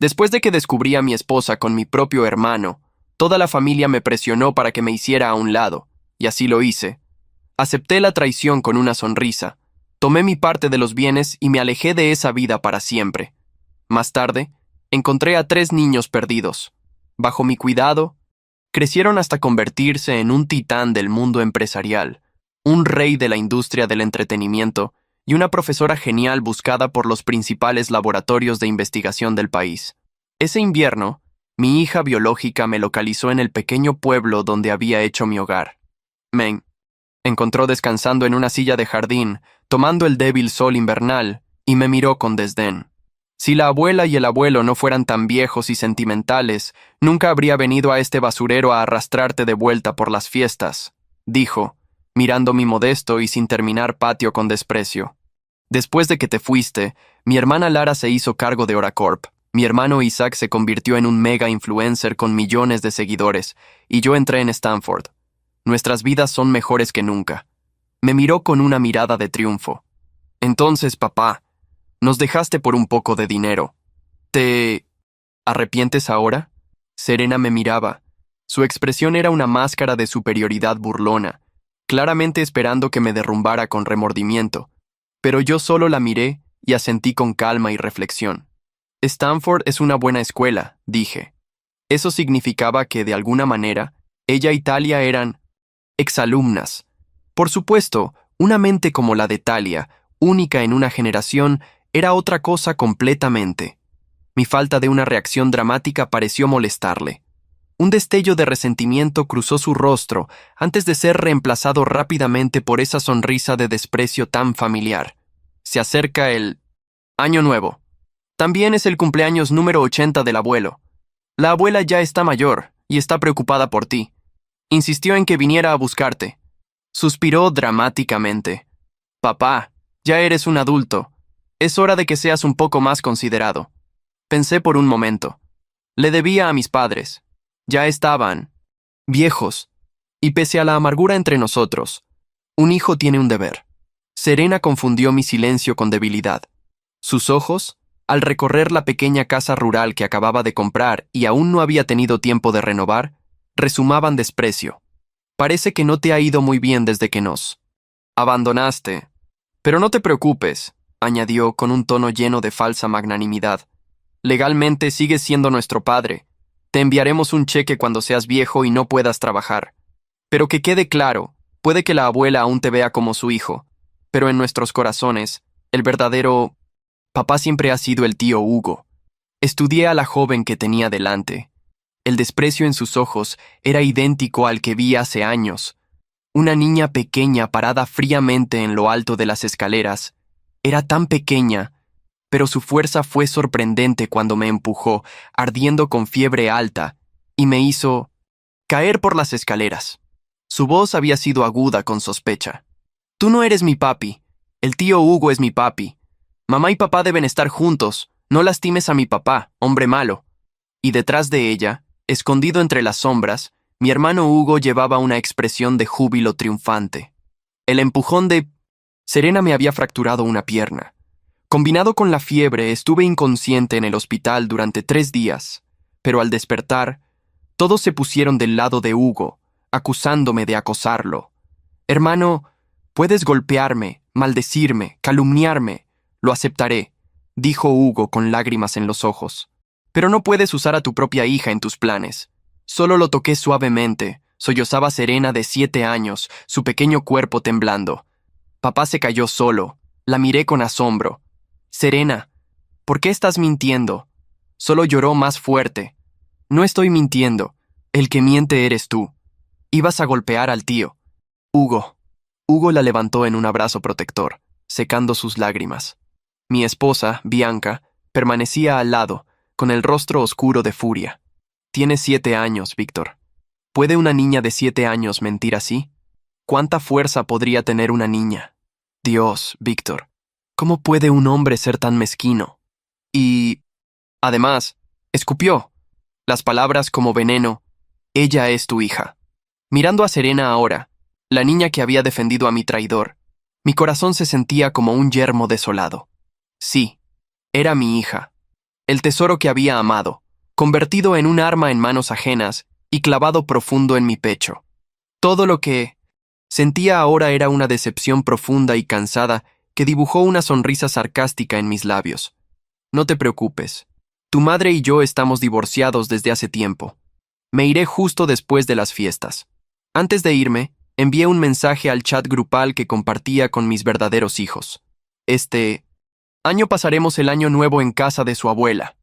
Después de que descubrí a mi esposa con mi propio hermano, toda la familia me presionó para que me hiciera a un lado, y así lo hice. Acepté la traición con una sonrisa, tomé mi parte de los bienes y me alejé de esa vida para siempre. Más tarde, encontré a 3 niños perdidos. Bajo mi cuidado, crecieron hasta convertirse en un titán del mundo empresarial, un rey de la industria del entretenimiento y una profesora genial buscada por los principales laboratorios de investigación del país. Ese invierno, mi hija biológica me localizó en el pequeño pueblo donde había hecho mi hogar. Me encontró descansando en una silla de jardín, tomando el débil sol invernal, y me miró con desdén. Si la abuela y el abuelo no fueran tan viejos y sentimentales, nunca habría venido a este basurero a arrastrarte de vuelta por las fiestas, dijo, mirando mi modesto y sin terminar patio con desprecio. Después de que te fuiste, mi hermana Lara se hizo cargo de Oracorp, mi hermano Isaac se convirtió en un mega influencer con millones de seguidores, y yo entré en Stanford. Nuestras vidas son mejores que nunca. Me miró con una mirada de triunfo. Entonces, papá, nos dejaste por un poco de dinero. ¿Te arrepientes ahora? Serena me miraba. Su expresión era una máscara de superioridad burlona, claramente esperando que me derrumbara con remordimiento. Pero yo solo la miré y asentí con calma y reflexión. Stanford es una buena escuela, dije. Eso significaba que, de alguna manera, ella y Talia eran exalumnas. Por supuesto, una mente como la de Talia, única en una generación, era otra cosa completamente. Mi falta de una reacción dramática pareció molestarle. Un destello de resentimiento cruzó su rostro antes de ser reemplazado rápidamente por esa sonrisa de desprecio tan familiar. Se acerca el Año Nuevo. También es el cumpleaños número 80 del abuelo. La abuela ya está mayor y está preocupada por ti. Insistió en que viniera a buscarte. Suspiró dramáticamente. Papá, ya eres un adulto. Es hora de que seas un poco más considerado. Pensé por un momento. Le debía a mis padres. Ya estaban viejos. Y pese a la amargura entre nosotros, un hijo tiene un deber. Serena confundió mi silencio con debilidad. Sus ojos, al recorrer la pequeña casa rural que acababa de comprar y aún no había tenido tiempo de renovar, resumaban desprecio. Parece que no te ha ido muy bien desde que nos abandonaste. Pero no te preocupes, añadió con un tono lleno de falsa magnanimidad. Legalmente sigues siendo nuestro padre. Te enviaremos un cheque cuando seas viejo y no puedas trabajar. Pero que quede claro, puede que la abuela aún te vea como su hijo, pero en nuestros corazones, el verdadero papá siempre ha sido el tío Hugo. Estudié a la joven que tenía delante. El desprecio en sus ojos era idéntico al que vi hace años. Una niña pequeña parada fríamente en lo alto de las escaleras. Era tan pequeña, pero su fuerza fue sorprendente cuando me empujó, ardiendo con fiebre alta, y me hizo caer por las escaleras. Su voz había sido aguda con sospecha. Tú no eres mi papi. El tío Hugo es mi papi. Mamá y papá deben estar juntos. No lastimes a mi papá, hombre malo. Y detrás de ella, escondido entre las sombras, mi hermano Hugo llevaba una expresión de júbilo triunfante. El empujón de Serena me había fracturado una pierna. Combinado con la fiebre, estuve inconsciente en el hospital durante 3 días, pero al despertar, todos se pusieron del lado de Hugo, acusándome de acosarlo. Hermano, puedes golpearme, maldecirme, calumniarme, lo aceptaré, dijo Hugo con lágrimas en los ojos. Pero no puedes usar a tu propia hija en tus planes. Solo lo toqué suavemente, sollozaba Serena de 7 años, su pequeño cuerpo temblando. Papá se cayó solo, la miré con asombro. Serena, ¿por qué estás mintiendo? Solo lloró más fuerte. No estoy mintiendo, el que miente eres tú. Ibas a golpear al tío. Hugo. Hugo la levantó en un abrazo protector, secando sus lágrimas. Mi esposa, Bianca, permanecía al lado, con el rostro oscuro de furia. Tienes 7 años, Víctor. ¿Puede una niña de 7 años mentir así? ¿Cuánta fuerza podría tener una niña? Dios, Víctor, ¿cómo puede un hombre ser tan mezquino? Y, además, escupió. Las palabras como veneno. Ella es tu hija. Mirando a Serena ahora, la niña que había defendido a mi traidor, mi corazón se sentía como un yermo desolado. Sí, era mi hija. el tesoro que había amado, convertido en un arma en manos ajenas y clavado profundo en mi pecho. Todo lo que sentía ahora era una decepción profunda y cansada que dibujó una sonrisa sarcástica en mis labios. No te preocupes. Tu madre y yo estamos divorciados desde hace tiempo. Me iré justo después de las fiestas. Antes de irme, envié un mensaje al chat grupal que compartía con mis verdaderos hijos. Este año pasaremos el año nuevo en casa de su abuela.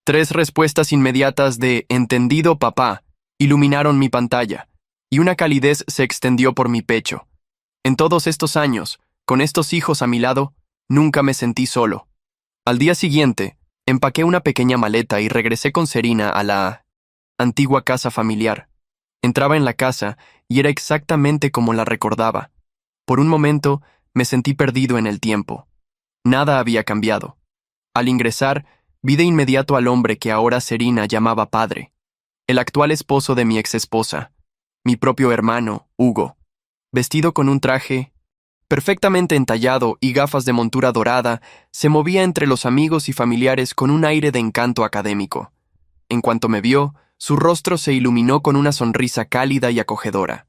3 respuestas inmediatas de «Entendido, papá» iluminaron mi pantalla, y una calidez se extendió por mi pecho. En todos estos años, con estos hijos a mi lado, nunca me sentí solo. Al día siguiente, empaqué una pequeña maleta y regresé con Serena a la antigua casa familiar. Entraba en la casa y era exactamente como la recordaba. Por un momento, me sentí perdido en el tiempo. Nada había cambiado. Al ingresar, vi de inmediato al hombre que ahora Serena llamaba padre, el actual esposo de mi exesposa, mi propio hermano, Hugo, vestido con un traje perfectamente entallado y gafas de montura dorada, se movía entre los amigos y familiares con un aire de encanto académico. En cuanto me vio, su rostro se iluminó con una sonrisa cálida y acogedora.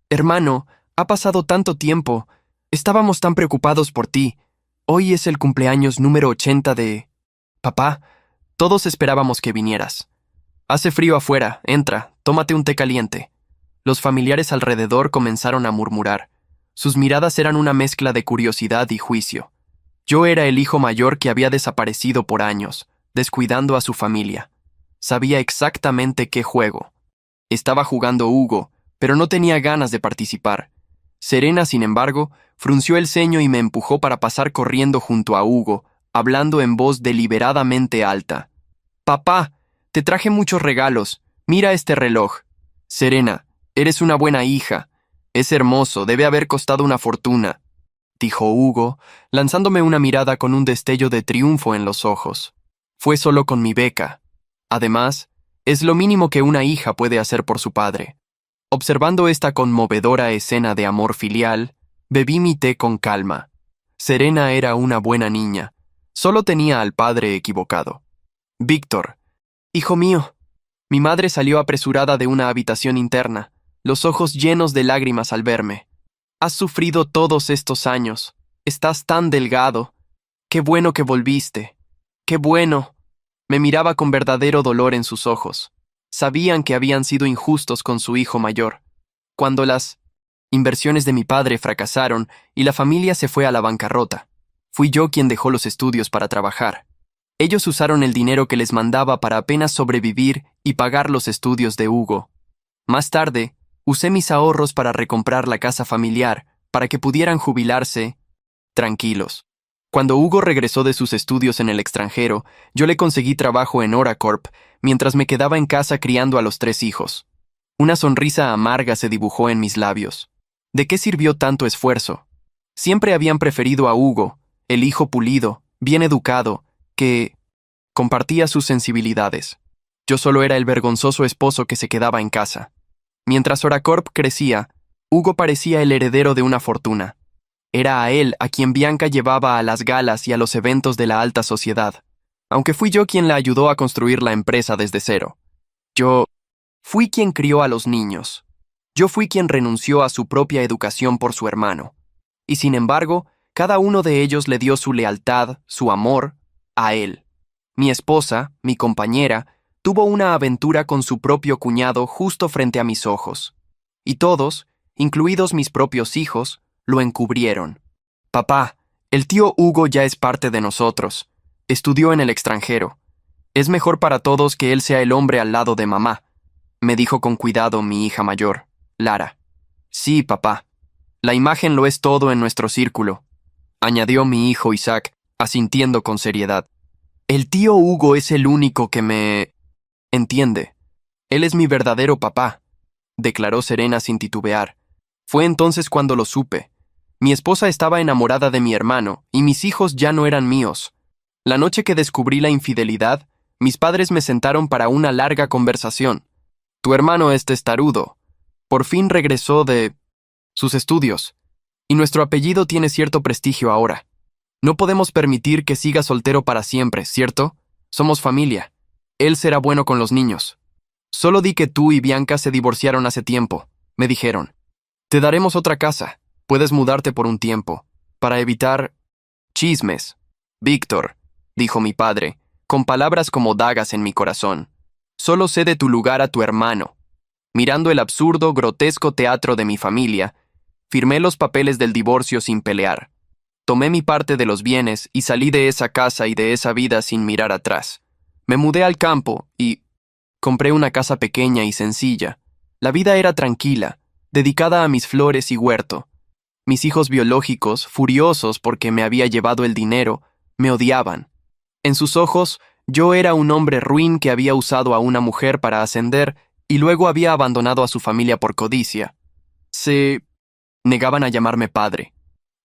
«Hermano, ha pasado tanto tiempo. Estábamos tan preocupados por ti. Hoy es el cumpleaños número 80 de... Papá, todos esperábamos que vinieras. Hace frío afuera, entra, tómate un té caliente». Los familiares alrededor comenzaron a murmurar. Sus miradas eran una mezcla de curiosidad y juicio. Yo era el hijo mayor que había desaparecido por años, descuidando a su familia. Sabía exactamente qué juego. Estaba jugando Hugo, pero no tenía ganas de participar. Serena, sin embargo, frunció el ceño y me empujó para pasar corriendo junto a Hugo, hablando en voz deliberadamente alta. «Papá, te traje muchos regalos. Mira este reloj. Serena, eres una buena hija. Es hermoso, debe haber costado una fortuna», dijo Hugo, lanzándome una mirada con un destello de triunfo en los ojos. «Fue solo con mi beca. Además, es lo mínimo que una hija puede hacer por su padre». Observando esta conmovedora escena de amor filial, bebí mi té con calma. Serena era una buena niña. Solo tenía al padre equivocado. «Víctor, hijo mío». Mi madre salió apresurada de una habitación interna, los ojos llenos de lágrimas al verme. «Has sufrido todos estos años. Estás tan delgado. Qué bueno que volviste. Qué bueno». Me miraba con verdadero dolor en sus ojos. Sabían que habían sido injustos con su hijo mayor. Cuando las inversiones de mi padre fracasaron y la familia se fue a la bancarrota, fui yo quien dejó los estudios para trabajar. Ellos usaron el dinero que les mandaba para apenas sobrevivir y pagar los estudios de Hugo. Más tarde, usé mis ahorros para recomprar la casa familiar, para que pudieran jubilarse tranquilos. Cuando Hugo regresó de sus estudios en el extranjero, yo le conseguí trabajo en Oracorp, mientras me quedaba en casa criando a los 3 hijos. Una sonrisa amarga se dibujó en mis labios. ¿De qué sirvió tanto esfuerzo? Siempre habían preferido a Hugo, el hijo pulido, bien educado, que compartía sus sensibilidades. Yo solo era el vergonzoso esposo que se quedaba en casa. Mientras Oracorp crecía, Hugo parecía el heredero de una fortuna. Era a él a quien Bianca llevaba a las galas y a los eventos de la alta sociedad, aunque fui yo quien la ayudó a construir la empresa desde cero. Yo fui quien crió a los niños. Yo fui quien renunció a su propia educación por su hermano. Y sin embargo, cada uno de ellos le dio su lealtad, su amor, a él. Mi esposa, mi compañera, tuvo una aventura con su propio cuñado justo frente a mis ojos. Y todos, incluidos mis propios hijos, lo encubrieron. «Papá, el tío Hugo ya es parte de nosotros. Estudió en el extranjero. Es mejor para todos que él sea el hombre al lado de mamá», me dijo con cuidado mi hija mayor, Lara. «Sí, papá. La imagen lo es todo en nuestro círculo», añadió mi hijo Isaac, asintiendo con seriedad. «El tío Hugo es el único que me entiende. Él es mi verdadero papá», declaró Serena sin titubear. Fue entonces cuando lo supe. Mi esposa estaba enamorada de mi hermano, y mis hijos ya no eran míos. La noche que descubrí la infidelidad, mis padres me sentaron para una larga conversación. «Tu hermano es testarudo. Por fin regresó de sus estudios, y nuestro apellido tiene cierto prestigio ahora. No podemos permitir que siga soltero para siempre, ¿cierto? Somos familia. Él será bueno con los niños. Solo di que tú y Bianca se divorciaron hace tiempo, me dijeron. Te daremos otra casa. Puedes mudarte por un tiempo, para evitar chismes. Víctor, dijo mi padre, con palabras como dagas en mi corazón. Solo cede tu lugar a tu hermano. Mirando el absurdo, grotesco teatro de mi familia, firmé los papeles del divorcio sin pelear. Tomé mi parte de los bienes y salí de esa casa y de esa vida sin mirar atrás. Me mudé al campo y compré una casa pequeña y sencilla. La vida era tranquila, dedicada a mis flores y huerto. Mis hijos biológicos, furiosos porque me había llevado el dinero, me odiaban. En sus ojos, yo era un hombre ruin que había usado a una mujer para ascender y luego había abandonado a su familia por codicia. Se negaban a llamarme padre.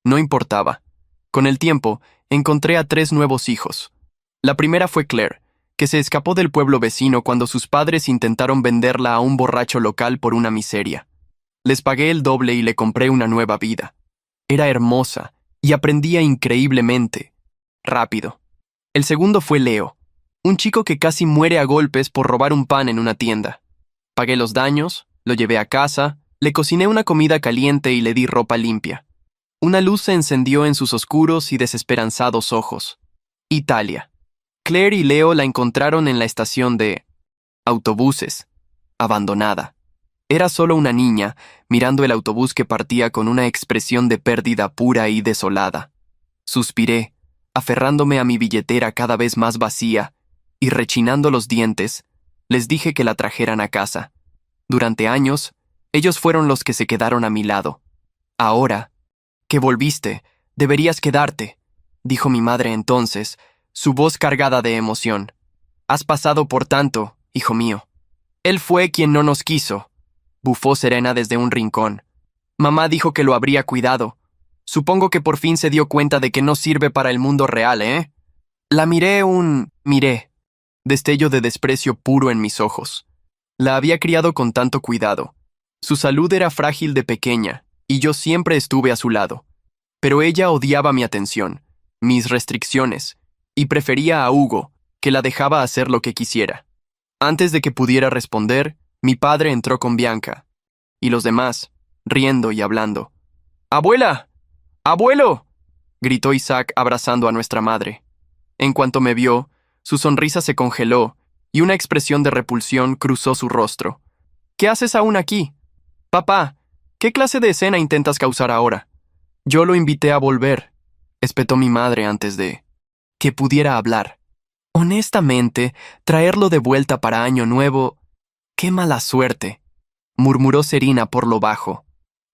No importaba. Con el tiempo, encontré a 3 nuevos hijos. La primera fue Claire, que se escapó del pueblo vecino cuando sus padres intentaron venderla a un borracho local por una miseria. Les pagué el doble y le compré una nueva vida. Era hermosa y aprendía increíblemente. Rápido. El segundo fue Leo, un chico que casi muere a golpes por robar un pan en una tienda. Pagué los daños, lo llevé a casa, le cociné una comida caliente y le di ropa limpia. Una luz se encendió en sus oscuros y desesperanzados ojos. Italia. Claire y Leo la encontraron en la estación de autobuses, abandonada. Era solo una niña, mirando el autobús que partía con una expresión de pérdida pura y desolada. Suspiré, aferrándome a mi billetera cada vez más vacía, y rechinando los dientes, les dije que la trajeran a casa. Durante años, ellos fueron los que se quedaron a mi lado. Ahora, que volviste, deberías quedarte, dijo mi madre entonces, su voz cargada de emoción. Has pasado por tanto, hijo mío. Él fue quien no nos quiso, bufó Serena desde un rincón. Mamá dijo que lo habría cuidado. Supongo que por fin se dio cuenta de que no sirve para el mundo real, ¿eh? La miré. Destello de desprecio puro en mis ojos. La había criado con tanto cuidado. Su salud era frágil de pequeña, y yo siempre estuve a su lado. Pero ella odiaba mi atención, mis restricciones, y prefería a Hugo, que la dejaba hacer lo que quisiera. Antes de que pudiera responder, mi padre entró con Bianca, y los demás, riendo y hablando. ¡Abuela! ¡Abuelo!, gritó Isaac abrazando a nuestra madre. En cuanto me vio, su sonrisa se congeló, y una expresión de repulsión cruzó su rostro. ¿Qué haces aún aquí? Papá, ¿qué clase de escena intentas causar ahora? Yo lo invité a volver, espetó mi madre antes de que pudiera hablar. Honestamente, traerlo de vuelta para Año Nuevo... ¡Qué mala suerte!, murmuró Serena por lo bajo.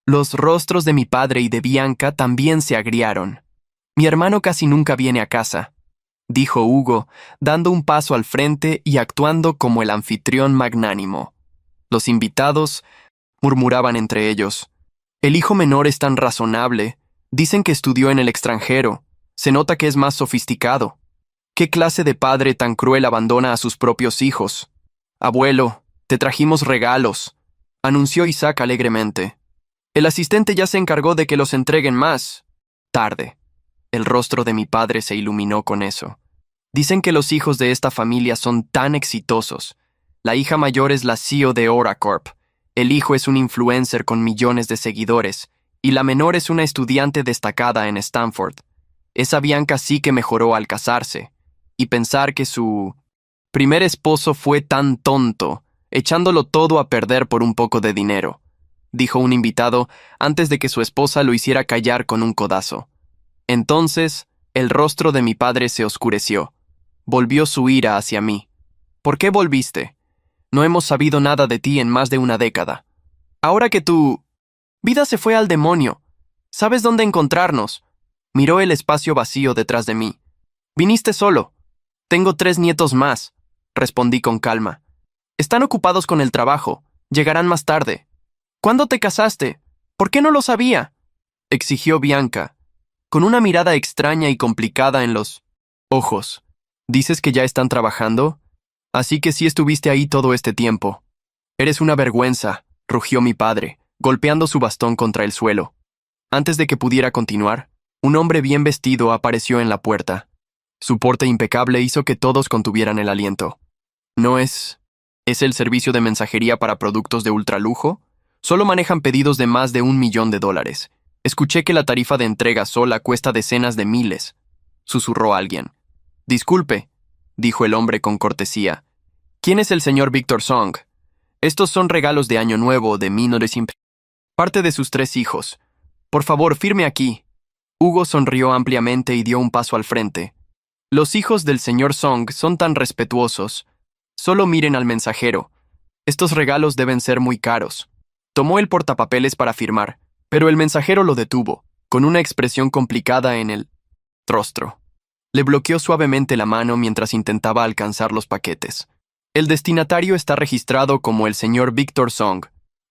Los rostros de mi padre y de Bianca también se agriaron. Mi hermano casi nunca viene a casa, dijo Hugo, dando un paso al frente y actuando como el anfitrión magnánimo. Los invitados murmuraban entre ellos. El hijo menor es tan razonable. Dicen que estudió en el extranjero. Se nota que es más sofisticado. ¿Qué clase de padre tan cruel abandona a sus propios hijos? Abuelo, te trajimos regalos, anunció Isaac alegremente. El asistente ya se encargó de que los entreguen más tarde. El rostro de mi padre se iluminó con eso. Dicen que los hijos de esta familia son tan exitosos. La hija mayor es la CEO de Oracorp. El hijo es un influencer con millones de seguidores. Y la menor es una estudiante destacada en Stanford. Esa Bianca sí que mejoró al casarse. Y pensar que su primer esposo fue tan tonto, echándolo todo a perder por un poco de dinero, dijo un invitado antes de que su esposa lo hiciera callar con un codazo. Entonces, el rostro de mi padre se oscureció. Volvió su ira hacia mí. ¿Por qué volviste? No hemos sabido nada de ti en más de una década. Ahora que tu vida se fue al demonio, ¿sabes dónde encontrarnos? Miró el espacio vacío detrás de mí. Viniste solo. Tengo 3 nietos más, respondí con calma. Están ocupados con el trabajo. Llegarán más tarde. ¿Cuándo te casaste? ¿Por qué no lo sabía?, exigió Bianca, con una mirada extraña y complicada en los ojos. ¿Dices que ya están trabajando? Así que sí estuviste ahí todo este tiempo. Eres una vergüenza, rugió mi padre, golpeando su bastón contra el suelo. Antes de que pudiera continuar, un hombre bien vestido apareció en la puerta. Su porte impecable hizo que todos contuvieran el aliento. ¿No es... ¿Es el servicio de mensajería para productos de ultralujo? Solo manejan pedidos de más de $1.000.000. Escuché que la tarifa de entrega sola cuesta decenas de miles, susurró alguien. Disculpe, dijo el hombre con cortesía. ¿Quién es el señor Victor Song? Estos son regalos de Año Nuevo de 1900. Parte de sus 3 hijos. Por favor, firme aquí. Hugo sonrió ampliamente y dio un paso al frente. Los hijos del señor Song son tan respetuosos. Solo miren al mensajero. Estos regalos deben ser muy caros. Tomó el portapapeles para firmar, pero el mensajero lo detuvo, con una expresión complicada en el rostro. Le bloqueó suavemente la mano mientras intentaba alcanzar los paquetes. El destinatario está registrado como el señor Victor Song.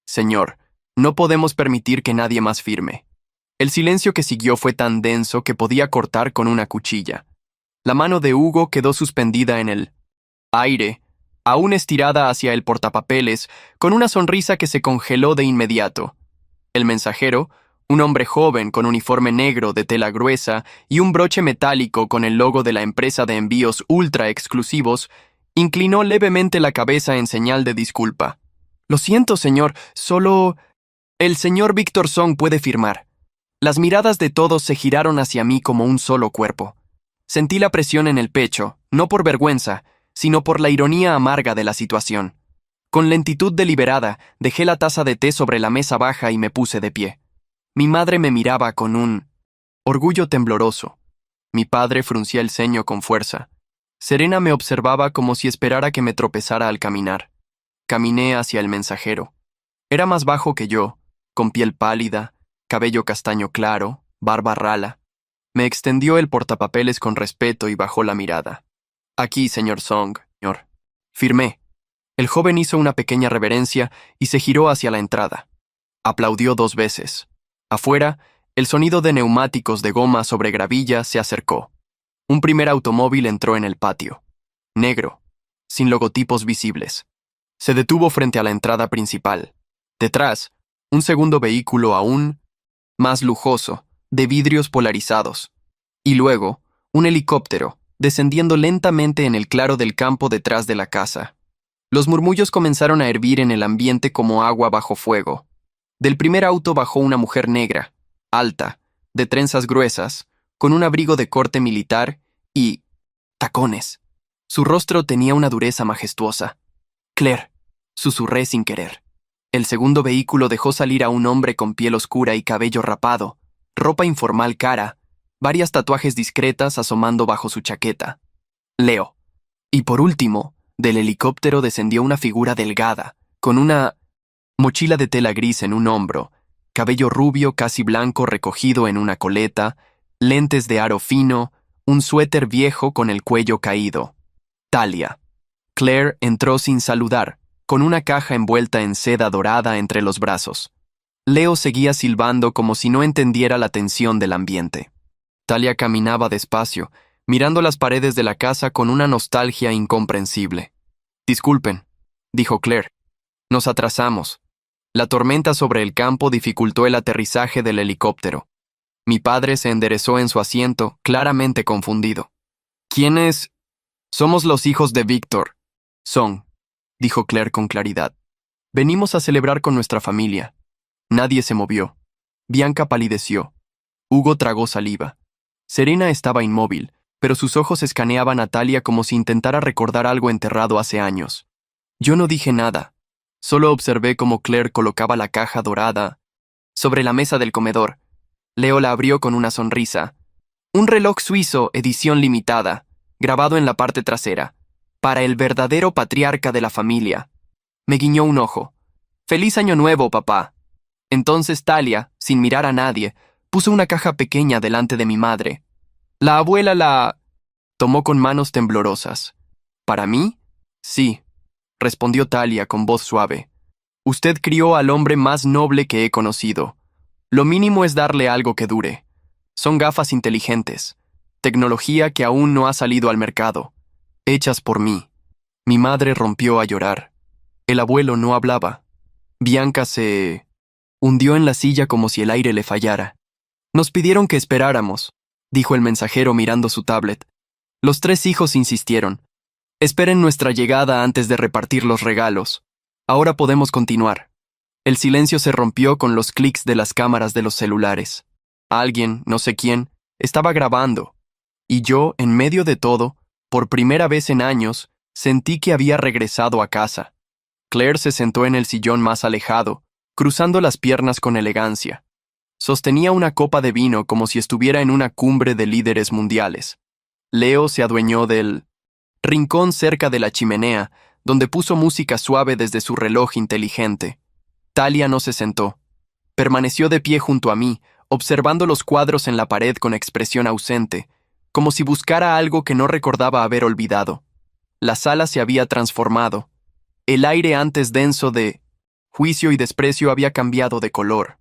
Señor, no podemos permitir que nadie más firme. El silencio que siguió fue tan denso que podía cortar con una cuchilla. La mano de Hugo quedó suspendida en el aire, aún estirada hacia el portapapeles, con una sonrisa que se congeló de inmediato. El mensajero, un hombre joven con uniforme negro de tela gruesa y un broche metálico con el logo de la empresa de envíos ultra exclusivos, inclinó levemente la cabeza en señal de disculpa. Lo siento, señor, solo... El señor Victor Song puede firmar. Las miradas de todos se giraron hacia mí como un solo cuerpo. Sentí la presión en el pecho, no por vergüenza, sino por la ironía amarga de la situación. Con lentitud deliberada, dejé la taza de té sobre la mesa baja y me puse de pie. Mi madre me miraba con un orgullo tembloroso. Mi padre fruncía el ceño con fuerza. Serena me observaba como si esperara que me tropezara al caminar. Caminé hacia el mensajero. Era más bajo que yo, con piel pálida, cabello castaño claro, barba rala. Me extendió el portapapeles con respeto y bajó la mirada. Aquí, señor Song, señor. Firmé. El joven hizo una pequeña reverencia y se giró hacia la entrada. Aplaudió 2 veces. Afuera, el sonido de neumáticos de goma sobre gravilla se acercó. Un primer automóvil entró en el patio. Negro, sin logotipos visibles. Se detuvo frente a la entrada principal. Detrás, un segundo vehículo aún más lujoso, de vidrios polarizados. Y luego, un helicóptero, descendiendo lentamente en el claro del campo detrás de la casa. Los murmullos comenzaron a hervir en el ambiente como agua bajo fuego. Del primer auto bajó una mujer negra, alta, de trenzas gruesas, con un abrigo de corte militar y tacones. Su rostro tenía una dureza majestuosa. Claire, susurré sin querer. El segundo vehículo dejó salir a un hombre con piel oscura y cabello rapado, ropa informal cara, varias tatuajes discretas asomando bajo su chaqueta. Leo. Y por último, del helicóptero descendió una figura delgada, con una mochila de tela gris en un hombro, cabello rubio casi blanco recogido en una coleta, lentes de aro fino, un suéter viejo con el cuello caído. Talia. Claire entró sin saludar, con una caja envuelta en seda dorada entre los brazos. Leo seguía silbando como si no entendiera la tensión del ambiente. Talia caminaba despacio, mirando las paredes de la casa con una nostalgia incomprensible. Disculpen, dijo Claire. Nos atrasamos. La tormenta sobre el campo dificultó el aterrizaje del helicóptero. Mi padre se enderezó en su asiento, claramente confundido. ¿Quiénes? Somos los hijos de Victor Song, dijo Claire con claridad. Venimos a celebrar con nuestra familia. Nadie se movió. Bianca palideció. Hugo tragó saliva. Serena estaba inmóvil, pero sus ojos escaneaban a Talia como si intentara recordar algo enterrado hace años. Yo no dije nada. Solo observé cómo Claire colocaba la caja dorada sobre la mesa del comedor. Leo la abrió con una sonrisa. Un reloj suizo edición limitada, grabado en la parte trasera. Para el verdadero patriarca de la familia. Me guiñó un ojo. «Feliz Año Nuevo, papá». Entonces Talia, sin mirar a nadie, puso una caja pequeña delante de mi madre. La abuela la tomó con manos temblorosas. ¿Para mí? Sí, respondió Talia con voz suave. Usted crió al hombre más noble que he conocido. Lo mínimo es darle algo que dure. Son gafas inteligentes, tecnología que aún no ha salido al mercado. Hechas por mí. Mi madre rompió a llorar. El abuelo no hablaba. Bianca se hundió en la silla como si el aire le fallara. Nos pidieron que esperáramos, dijo el mensajero mirando su tablet. Los tres hijos insistieron. Esperen nuestra llegada antes de repartir los regalos. Ahora podemos continuar. El silencio se rompió con los clics de las cámaras de los celulares. Alguien, no sé quién, estaba grabando. Y yo, en medio de todo, por primera vez en años, sentí que había regresado a casa. Claire se sentó en el sillón más alejado, cruzando las piernas con elegancia. Sostenía una copa de vino como si estuviera en una cumbre de líderes mundiales. Leo se adueñó del rincón cerca de la chimenea, donde puso música suave desde su reloj inteligente. Talia no se sentó. Permaneció de pie junto a mí, observando los cuadros en la pared con expresión ausente, como si buscara algo que no recordaba haber olvidado. La sala se había transformado. El aire antes denso de juicio y desprecio había cambiado de color.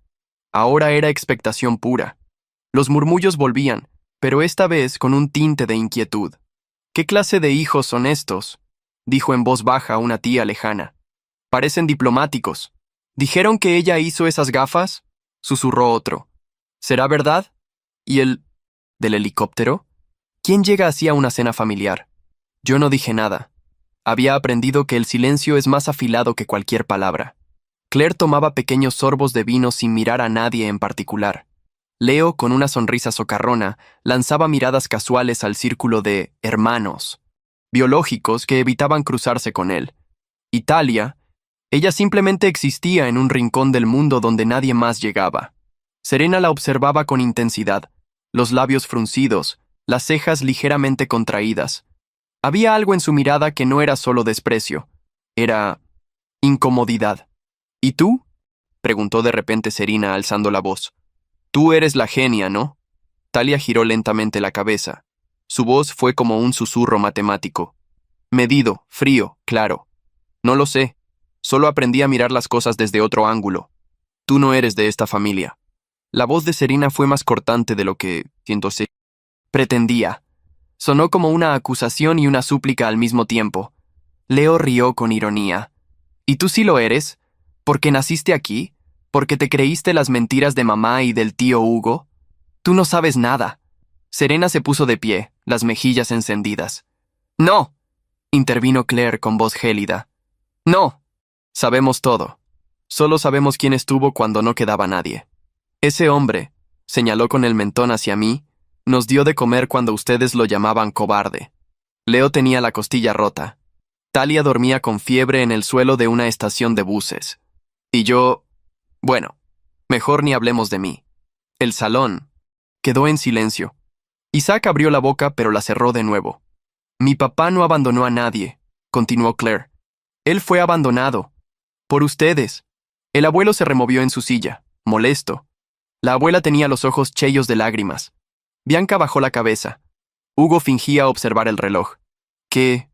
Ahora era expectación pura. Los murmullos volvían, pero esta vez con un tinte de inquietud. ¿Qué clase de hijos son estos?, dijo en voz baja una tía lejana. Parecen diplomáticos. ¿Dijeron que ella hizo esas gafas?, susurró otro. ¿Será verdad? ¿Y el del helicóptero? ¿Quién llega así a una cena familiar? Yo no dije nada. Había aprendido que el silencio es más afilado que cualquier palabra. Claire tomaba pequeños sorbos de vino sin mirar a nadie en particular. Leo, con una sonrisa socarrona, lanzaba miradas casuales al círculo de hermanos biológicos que evitaban cruzarse con él. Italia, ella simplemente existía en un rincón del mundo donde nadie más llegaba. Serena la observaba con intensidad, los labios fruncidos, las cejas ligeramente contraídas. Había algo en su mirada que no era solo desprecio, era incomodidad. ¿Y tú?, preguntó de repente Serena alzando la voz. Tú eres la genia, ¿no? Talia giró lentamente la cabeza. Su voz fue como un susurro matemático. Medido, frío, claro. No lo sé. Solo aprendí a mirar las cosas desde otro ángulo. Tú no eres de esta familia. La voz de Serena fue más cortante de lo que, siéntose, pretendía. Sonó como una acusación y una súplica al mismo tiempo. Leo rió con ironía. ¿Y tú sí lo eres? ¿Porque naciste aquí? ¿Porque te creíste las mentiras de mamá y del tío Hugo? Tú no sabes nada. Serena se puso de pie, las mejillas encendidas. ¡No!, intervino Claire con voz gélida. ¡No! Sabemos todo. Solo sabemos quién estuvo cuando no quedaba nadie. Ese hombre, señaló con el mentón hacia mí, nos dio de comer cuando ustedes lo llamaban cobarde. Leo tenía la costilla rota. Talia dormía con fiebre en el suelo de una estación de buses. Y yo... Bueno, mejor ni hablemos de mí. El salón quedó en silencio. Isaac abrió la boca, pero la cerró de nuevo. Mi papá no abandonó a nadie, continuó Claire. Él fue abandonado. Por ustedes. El abuelo se removió en su silla, molesto. La abuela tenía los ojos chillos de lágrimas. Bianca bajó la cabeza. Hugo fingía observar el reloj. «Qué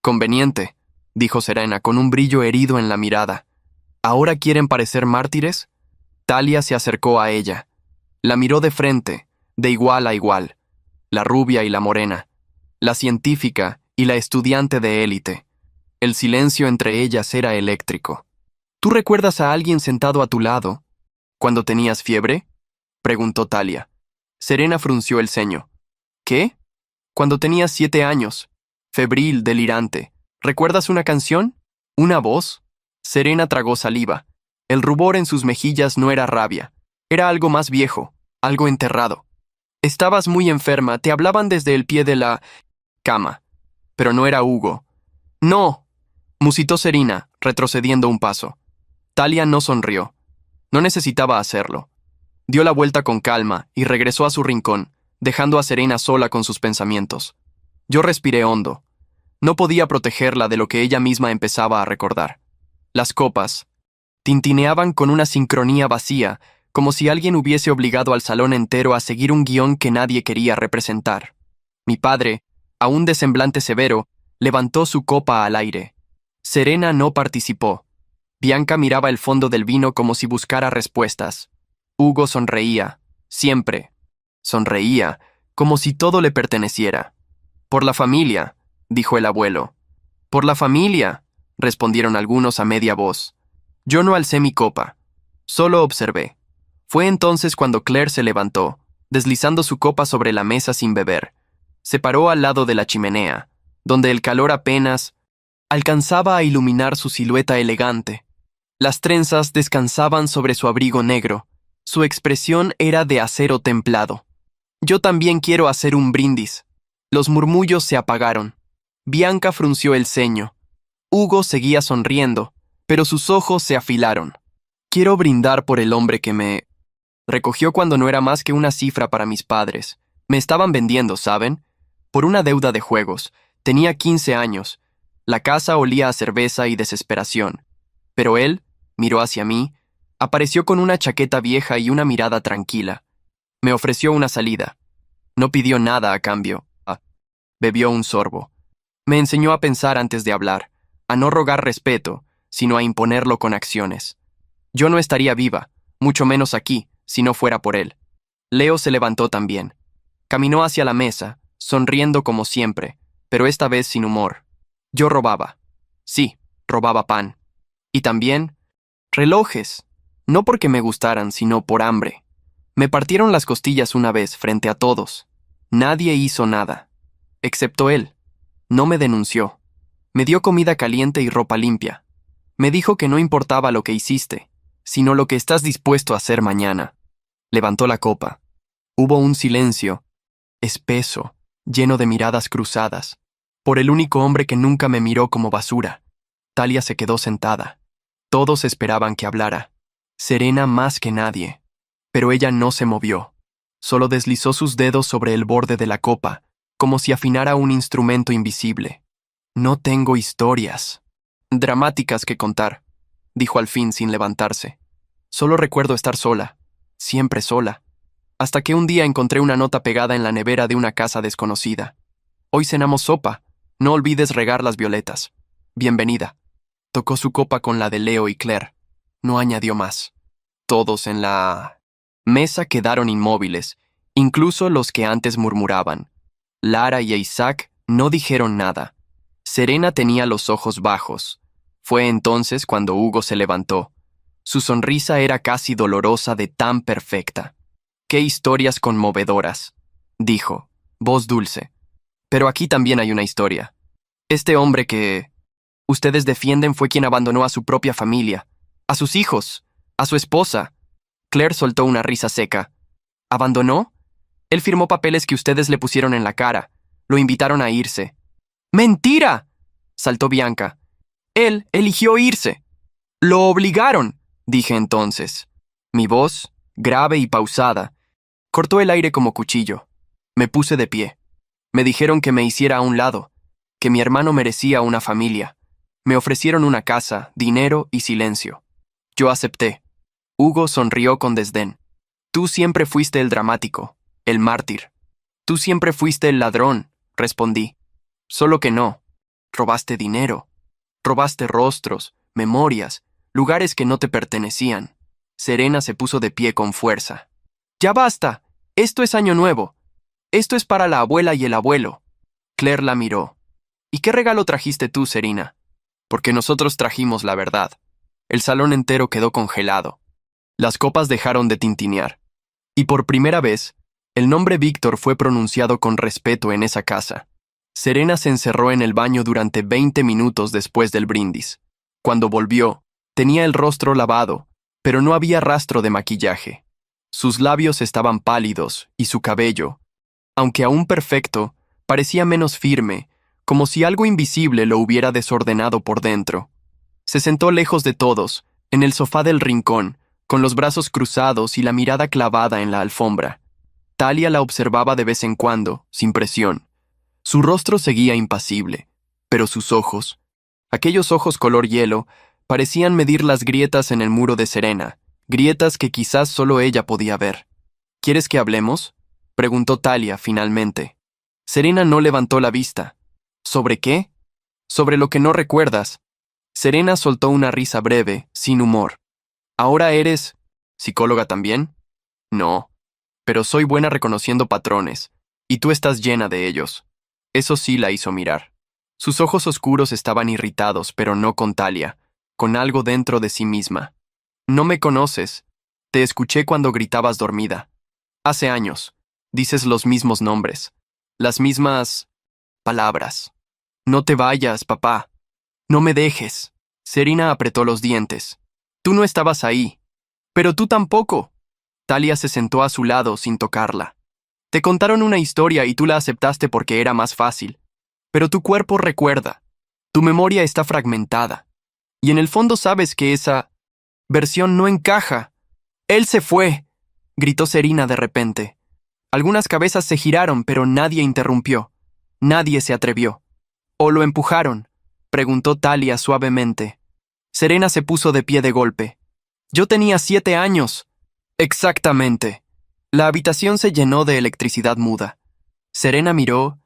conveniente», dijo Serena con un brillo herido en la mirada. ¿Ahora quieren parecer mártires? Talia se acercó a ella. La miró de frente, de igual a igual. La rubia y la morena. La científica y la estudiante de élite. El silencio entre ellas era eléctrico. ¿Tú recuerdas a alguien sentado a tu lado cuando tenías fiebre?, preguntó Talia. Serena frunció el ceño. ¿Qué? Cuando tenías 7 años. Febril, delirante. ¿Recuerdas una canción? ¿Una voz? Serena tragó saliva. El rubor en sus mejillas no era rabia. Era algo más viejo, algo enterrado. Estabas muy enferma, te hablaban desde el pie de la cama. Pero no era Hugo. ¡No!, musitó Serena, retrocediendo un paso. Talia no sonrió. No necesitaba hacerlo. Dio la vuelta con calma y regresó a su rincón, dejando a Serena sola con sus pensamientos. Yo respiré hondo. No podía protegerla de lo que ella misma empezaba a recordar. Las copas tintineaban con una sincronía vacía, como si alguien hubiese obligado al salón entero a seguir un guión que nadie quería representar. Mi padre, aún de semblante severo, levantó su copa al aire. Serena no participó. Bianca miraba el fondo del vino como si buscara respuestas. Hugo sonreía, siempre. Sonreía, como si todo le perteneciera. «Por la familia», dijo el abuelo. «Por la familia», respondieron algunos a media voz. Yo no alcé mi copa. Solo observé. Fue entonces cuando Claire se levantó, deslizando su copa sobre la mesa sin beber. Se paró al lado de la chimenea, donde el calor apenas alcanzaba a iluminar su silueta elegante. Las trenzas descansaban sobre su abrigo negro. Su expresión era de acero templado. Yo también quiero hacer un brindis. Los murmullos se apagaron. Bianca frunció el ceño. Hugo seguía sonriendo, pero sus ojos se afilaron. Quiero brindar por el hombre que me recogió cuando no era más que una cifra para mis padres. Me estaban vendiendo, ¿saben? Por una deuda de juegos. Tenía 15 años. La casa olía a cerveza y desesperación. Pero él miró hacia mí, apareció con una chaqueta vieja y una mirada tranquila. Me ofreció una salida. No pidió nada a cambio. Bebió un sorbo. Me enseñó a pensar antes de hablar, a no rogar respeto, sino a imponerlo con acciones. Yo no estaría viva, mucho menos aquí, si no fuera por él. Leo se levantó también. Caminó hacia la mesa, sonriendo como siempre, pero esta vez sin humor. Yo robaba. Sí, robaba pan. Y también relojes. No porque me gustaran, sino por hambre. Me partieron las costillas una vez frente a todos. Nadie hizo nada. Excepto él. No me denunció. Me dio comida caliente y ropa limpia. Me dijo que no importaba lo que hiciste, sino lo que estás dispuesto a hacer mañana. Levantó la copa. Hubo un silencio, espeso, lleno de miradas cruzadas, por el único hombre que nunca me miró como basura. Talia se quedó sentada. Todos esperaban que hablara. Serena más que nadie. Pero ella no se movió. Solo deslizó sus dedos sobre el borde de la copa, como si afinara un instrumento invisible. No tengo historias dramáticas que contar, dijo al fin sin levantarse. Solo recuerdo estar sola, siempre sola, hasta que un día encontré una nota pegada en la nevera de una casa desconocida. Hoy cenamos sopa, no olvides regar las violetas. Bienvenida. Tocó su copa con la de Leo y Claire. No añadió más. Todos en la mesa quedaron inmóviles, incluso los que antes murmuraban. Lara y Isaac no dijeron nada. Serena tenía los ojos bajos. Fue entonces cuando Hugo se levantó. Su sonrisa era casi dolorosa de tan perfecta. «Qué historias conmovedoras», dijo, voz dulce. «Pero aquí también hay una historia. Este hombre que ustedes defienden fue quien abandonó a su propia familia, a sus hijos, a su esposa». Claire soltó una risa seca. «¿Abandonó? Él firmó papeles que ustedes le pusieron en la cara. Lo invitaron a irse». «¡Mentira!», saltó Bianca. «Él eligió irse». «Lo obligaron», dije entonces. Mi voz, grave y pausada, cortó el aire como cuchillo. Me puse de pie. Me dijeron que me hiciera a un lado, que mi hermano merecía una familia. Me ofrecieron una casa, dinero y silencio. Yo acepté. Hugo sonrió con desdén. «Tú siempre fuiste el dramático, el mártir. Tú siempre fuiste el ladrón», respondí. «Solo que no. Robaste dinero. Robaste rostros, memorias, lugares que no te pertenecían». Serena se puso de pie con fuerza. «Ya basta. Esto es Año Nuevo. Esto es para la abuela y el abuelo». Claire la miró. «¿Y qué regalo trajiste tú, Serena?» «Porque nosotros trajimos la verdad». El salón entero quedó congelado. Las copas dejaron de tintinear. Y por primera vez, el nombre Víctor fue pronunciado con respeto en esa casa. Serena se encerró en el baño durante 20 minutos después del brindis. Cuando volvió, tenía el rostro lavado, pero no había rastro de maquillaje. Sus labios estaban pálidos y su cabello, aunque aún perfecto, parecía menos firme, como si algo invisible lo hubiera desordenado por dentro. Se sentó lejos de todos, en el sofá del rincón, con los brazos cruzados y la mirada clavada en la alfombra. Talia la observaba de vez en cuando, sin presión. Su rostro seguía impasible, pero sus ojos, aquellos ojos color hielo, parecían medir las grietas en el muro de Serena, grietas que quizás solo ella podía ver. «¿Quieres que hablemos?», preguntó Talia finalmente. Serena no levantó la vista. «¿Sobre qué?». «Sobre lo que no recuerdas». Serena soltó una risa breve, sin humor. «¿Ahora eres psicóloga también?». «No, pero soy buena reconociendo patrones, y tú estás llena de ellos». Eso sí la hizo mirar. Sus ojos oscuros estaban irritados, pero no con Talia, con algo dentro de sí misma. «No me conoces. Te escuché cuando gritabas dormida. Hace años. Dices los mismos nombres. Las mismas palabras. No te vayas, papá. No me dejes. Serena apretó los dientes. Tú no estabas ahí. Pero tú tampoco. Talia se sentó a su lado sin tocarla. Te contaron una historia y tú la aceptaste porque era más fácil. Pero tu cuerpo recuerda. Tu memoria está fragmentada. Y en el fondo sabes que esa versión no encaja. Él se fue, gritó Serena de repente. Algunas cabezas se giraron, pero nadie interrumpió. Nadie se atrevió. ¿O lo empujaron?, preguntó Talia suavemente. Serena se puso de pie de golpe. Yo tenía 7 años. Exactamente. La habitación se llenó de electricidad muda. Serena miró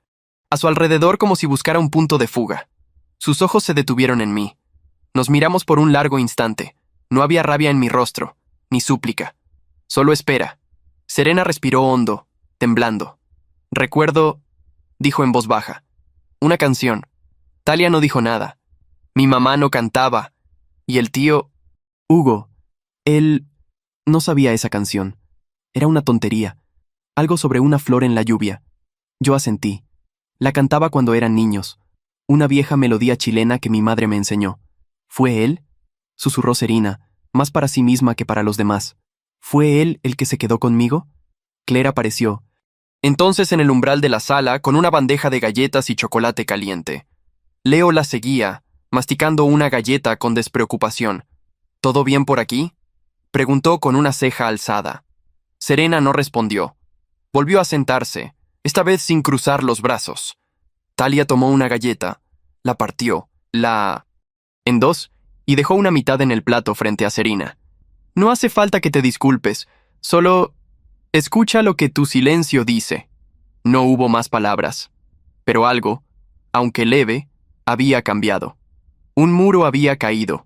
a su alrededor como si buscara un punto de fuga. Sus ojos se detuvieron en mí. Nos miramos por un largo instante. No había rabia en mi rostro, ni súplica. Solo espera. Serena respiró hondo, temblando. Recuerdo, dijo en voz baja, una canción. Talia no dijo nada. Mi mamá no cantaba. Y el tío, Hugo, él no sabía esa canción. Era una tontería. Algo sobre una flor en la lluvia. Yo asentí. La cantaba cuando eran niños. Una vieja melodía chilena que mi madre me enseñó. ¿Fue él?, susurró Serena, más para sí misma que para los demás. ¿Fue él el que se quedó conmigo? Claire apareció. Entonces en el umbral de la sala, con una bandeja de galletas y chocolate caliente. Leo la seguía, masticando una galleta con despreocupación. ¿Todo bien por aquí?, preguntó con una ceja alzada. Serena no respondió. Volvió a sentarse, esta vez sin cruzar los brazos. Talia tomó una galleta, la partió, en dos, y dejó una mitad en el plato frente a Serena. No hace falta que te disculpes, solo escucha lo que tu silencio dice. No hubo más palabras, pero algo, aunque leve, había cambiado. Un muro había caído.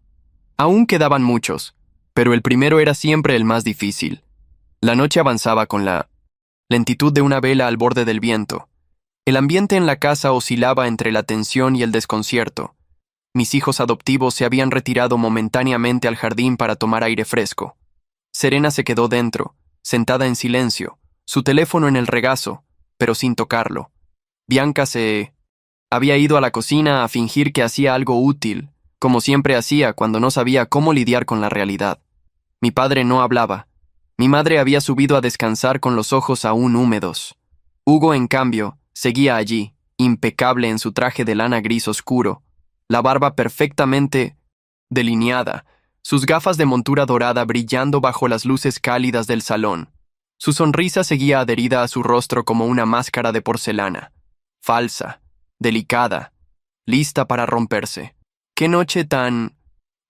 Aún quedaban muchos, pero el primero era siempre el más difícil. La noche avanzaba con la lentitud de una vela al borde del viento. El ambiente en la casa oscilaba entre la tensión y el desconcierto. Mis hijos adoptivos se habían retirado momentáneamente al jardín para tomar aire fresco. Serena se quedó dentro, sentada en silencio, su teléfono en el regazo, pero sin tocarlo. Bianca se había ido a la cocina a fingir que hacía algo útil, como siempre hacía cuando no sabía cómo lidiar con la realidad. Mi padre no hablaba. Mi madre había subido a descansar con los ojos aún húmedos. Hugo, en cambio, seguía allí, impecable en su traje de lana gris oscuro, la barba perfectamente delineada, sus gafas de montura dorada brillando bajo las luces cálidas del salón. Su sonrisa seguía adherida a su rostro como una máscara de porcelana, falsa, delicada, lista para romperse. ¡Qué noche tan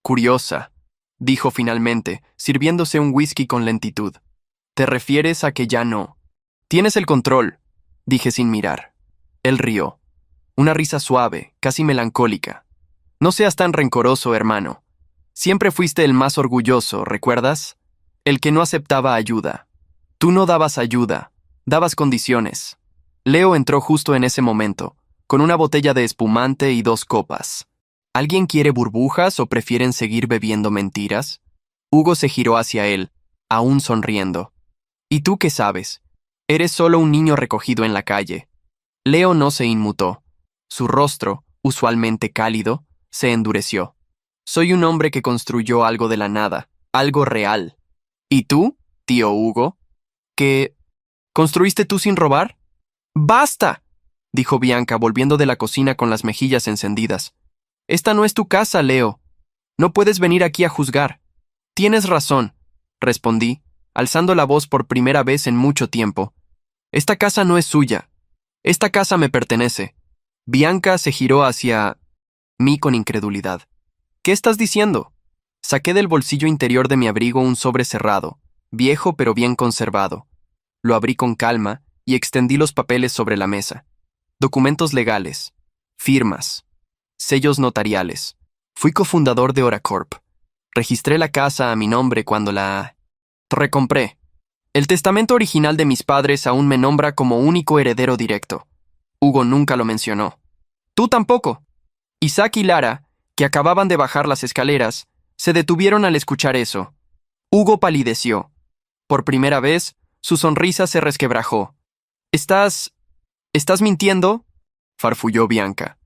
curiosa!, dijo finalmente, sirviéndose un whisky con lentitud. ¿Te refieres a que ya no? Tienes el control, dije sin mirar. Él rió. Una risa suave, casi melancólica. No seas tan rencoroso, hermano. Siempre fuiste el más orgulloso, ¿recuerdas? El que no aceptaba ayuda. Tú no dabas ayuda, dabas condiciones. Leo entró justo en ese momento, con una botella de espumante y 2 copas. ¿Alguien quiere burbujas o prefieren seguir bebiendo mentiras? Hugo se giró hacia él, aún sonriendo. ¿Y tú qué sabes? Eres solo un niño recogido en la calle. Leo no se inmutó. Su rostro, usualmente cálido, se endureció. Soy un hombre que construyó algo de la nada, algo real. ¿Y tú, tío Hugo? ¿Qué construiste tú sin robar? ¡Basta!, dijo Bianca, volviendo de la cocina con las mejillas encendidas. Esta no es tu casa, Leo. No puedes venir aquí a juzgar. Tienes razón, respondí, alzando la voz por primera vez en mucho tiempo. Esta casa no es suya. Esta casa me pertenece. Bianca se giró hacia mí con incredulidad. ¿Qué estás diciendo? Saqué del bolsillo interior de mi abrigo un sobre cerrado, viejo pero bien conservado. Lo abrí con calma y extendí los papeles sobre la mesa. Documentos legales, firmas, sellos notariales. Fui cofundador de Oracorp. Registré la casa a mi nombre cuando la recompré. El testamento original de mis padres aún me nombra como único heredero directo. Hugo nunca lo mencionó. Tú tampoco. Isaac y Lara, que acababan de bajar las escaleras, se detuvieron al escuchar eso. Hugo palideció. Por primera vez, su sonrisa se resquebrajó. ¿Estás ¿Estás mintiendo? Farfulló Bianca.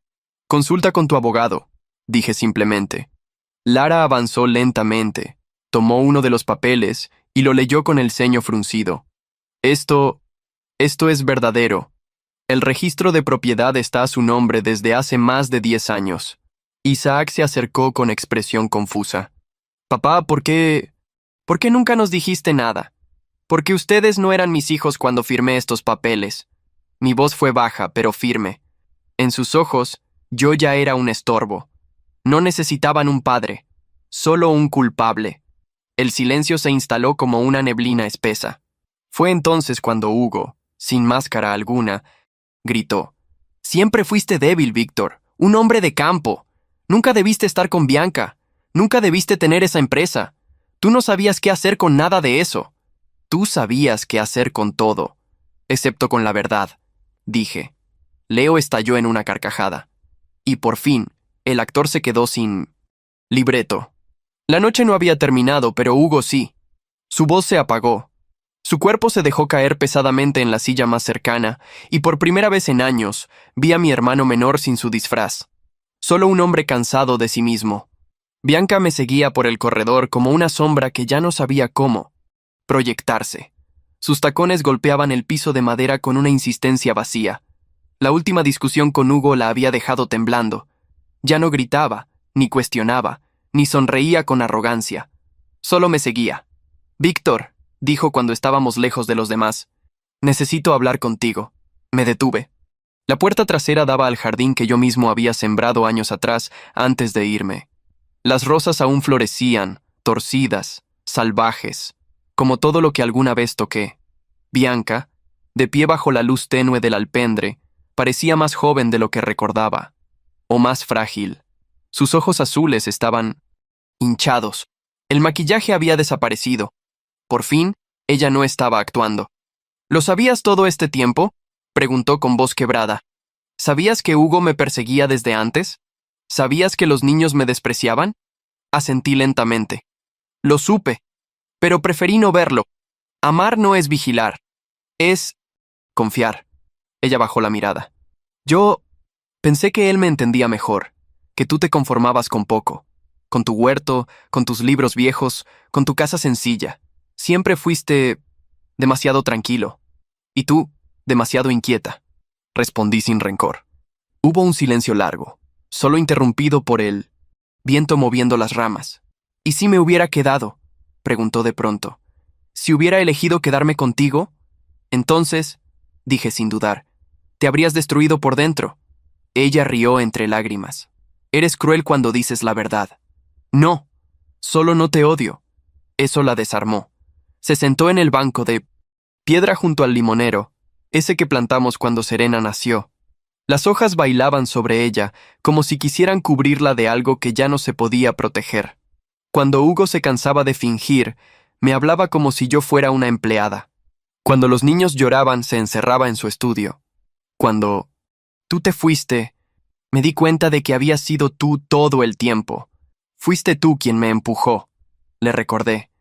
Consulta con tu abogado, dije simplemente. Lara avanzó lentamente, tomó uno de los papeles y lo leyó con el ceño fruncido. Esto es verdadero. El registro de propiedad está a su nombre desde hace más de 10 años. Isaac se acercó con expresión confusa. Papá, ¿por qué nunca nos dijiste nada? Porque ustedes no eran mis hijos cuando firmé estos papeles. Mi voz fue baja, pero firme. En sus ojos, yo ya era un estorbo. No necesitaban un padre, solo un culpable. El silencio se instaló como una neblina espesa. Fue entonces cuando Hugo, sin máscara alguna, gritó. Siempre fuiste débil, Víctor, un hombre de campo. Nunca debiste estar con Bianca. Nunca debiste tener esa empresa. Tú no sabías qué hacer con nada de eso. Tú sabías qué hacer con todo, excepto con la verdad, dije. Leo estalló en una carcajada. Y por fin, el actor se quedó sin libreto. La noche no había terminado, pero Hugo sí. Su voz se apagó. Su cuerpo se dejó caer pesadamente en la silla más cercana, y por primera vez en años vi a mi hermano menor sin su disfraz. Solo un hombre cansado de sí mismo. Bianca me seguía por el corredor como una sombra que ya no sabía cómo proyectarse. Sus tacones golpeaban el piso de madera con una insistencia vacía. La última discusión con Hugo la había dejado temblando. Ya no gritaba, ni cuestionaba, ni sonreía con arrogancia. Solo me seguía. Víctor, dijo cuando estábamos lejos de los demás, necesito hablar contigo. Me detuve. La puerta trasera daba al jardín que yo mismo había sembrado años atrás antes de irme. Las rosas aún florecían, torcidas, salvajes, como todo lo que alguna vez toqué. Bianca, de pie bajo la luz tenue del alpendre, parecía más joven de lo que recordaba, o más frágil. Sus ojos azules estaban hinchados. El maquillaje había desaparecido. Por fin, ella no estaba actuando. ¿Lo sabías todo este tiempo?, preguntó con voz quebrada. ¿Sabías que Hugo me perseguía desde antes? ¿Sabías que los niños me despreciaban? Asentí lentamente. Lo supe, pero preferí no verlo. Amar no es vigilar. Es confiar. Ella bajó la mirada. Yo pensé que él me entendía mejor, que tú te conformabas con poco, con tu huerto, con tus libros viejos, con tu casa sencilla. Siempre fuiste demasiado tranquilo. Y tú, demasiado inquieta. Respondí sin rencor. Hubo un silencio largo, solo interrumpido por el viento moviendo las ramas. ¿Y si me hubiera quedado?, preguntó de pronto. ¿Si hubiera elegido quedarme contigo? Entonces, dije sin dudar, te habrías destruido por dentro. Ella rió entre lágrimas. Eres cruel cuando dices la verdad. No, solo no te odio. Eso la desarmó. Se sentó en el banco de piedra junto al limonero, ese que plantamos cuando Serena nació. Las hojas bailaban sobre ella, como si quisieran cubrirla de algo que ya no se podía proteger. Cuando Hugo se cansaba de fingir, me hablaba como si yo fuera una empleada. Cuando los niños lloraban, se encerraba en su estudio. Cuando tú te fuiste, me di cuenta de que habías sido tú todo el tiempo. Fuiste tú quien me empujó, le recordé.